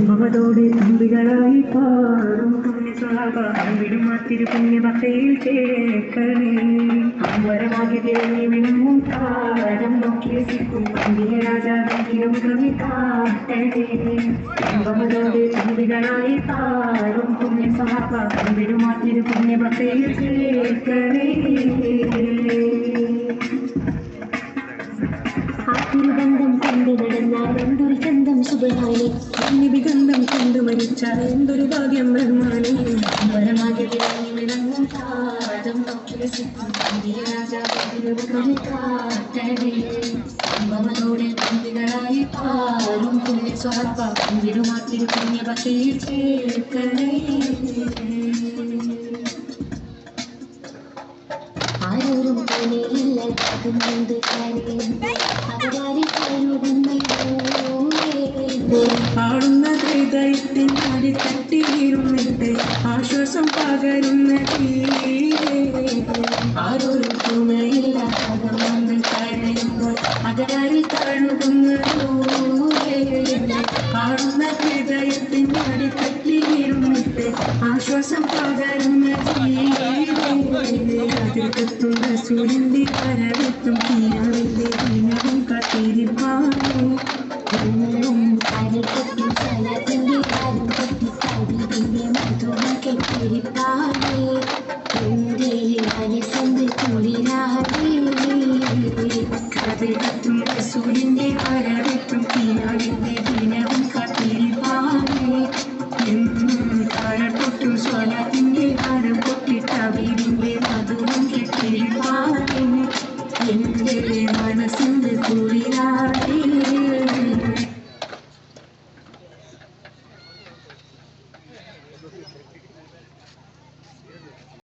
മമതോടെ തുമ്പികളായി പാറും പുണ്യസ്വഭാവിടുമാത്തിരു പുണ്യഭക്തയിൽ ചേർക്കണേ അമ്പരമാകി തിരഞ്ഞു വിളങ്ങും കാലം നോക്കി രസിക്കും പന്തിയ രാജാവിനും കാട്ടണേ മമതോടെ തുമ്പികളായി പാറും പുണ്യസ്വഭാവിടുമാത്തിരു പുണ്യഭക്തയിൽ ചേർക്കണേ തിരുബന്ധം കണ്ടു നടന്നാൽ എന്തൊരു ചന്തം ശുഭനായി നിബിഗന്ധം കണ്ടു മരിച്ചാൽ എന്തൊരു ഭാഗ്യം ബഹുമാനേ വരമാകെ വിളങ്ങി വിളങ്ങും കാലം നോക്കി രസിക്കും പന്തിയ രാജാവിനും കാട്ടണേ മമതോടെ തുമ്പികളായി പാറും പുണ്യ സ്വഭാവം വിടുമാത്തിരു പുണ്യഭക്തിയിൽ ചേർക്കണേ ആരോരും പോലെയില്ല കൊണ്ട് പാടുന്ന ഹൃദയത്തിൻ അടി തട്ടി വീഴുന്നിട്ട് ആശ്വാസം പകരുന്ന ആരോരും തുണയില്ല വന്ന് കരയുമ്പോൾ അകരാരിൽ തഴുകുന്ന പാടുന്ന ഹൃദയത്തിൻ അടി തട്ടി വീഴുന്നിട്ട് ആശ്വാസം പകരുന്ന അതിർക്കത്തുന്ന സൂര്യന്റെ കരവെത്തും തീരാവിന്റെ ദിനവും കാത്തിരിപ്പാനോ കരക്കെട്ടും സ്ഥലത്തിന്റെ കാര്യം കെട്ടി കവിതിന്റെ മധുരം കെട്ടിരിപ്പാനേ എന്റെ മനസ്സിന്റെ കുളിരാനേ അതിർക്കത്തുന്ന സൂര്യന്റെ കരവെത്തും തീരാവിന്റെ ദിനവും കാത്തിരിപ്പാനോ എന്നും കരപ്പൊട്ടും സ്വലത്തിന്റെ കരം പൊട്ടിട്ട വീടിന്റെ മധുരം കെട്ടിരിപ്പാനേ എന്റെ മനസ്സിന്റെ കുളിരാനേ Gracias.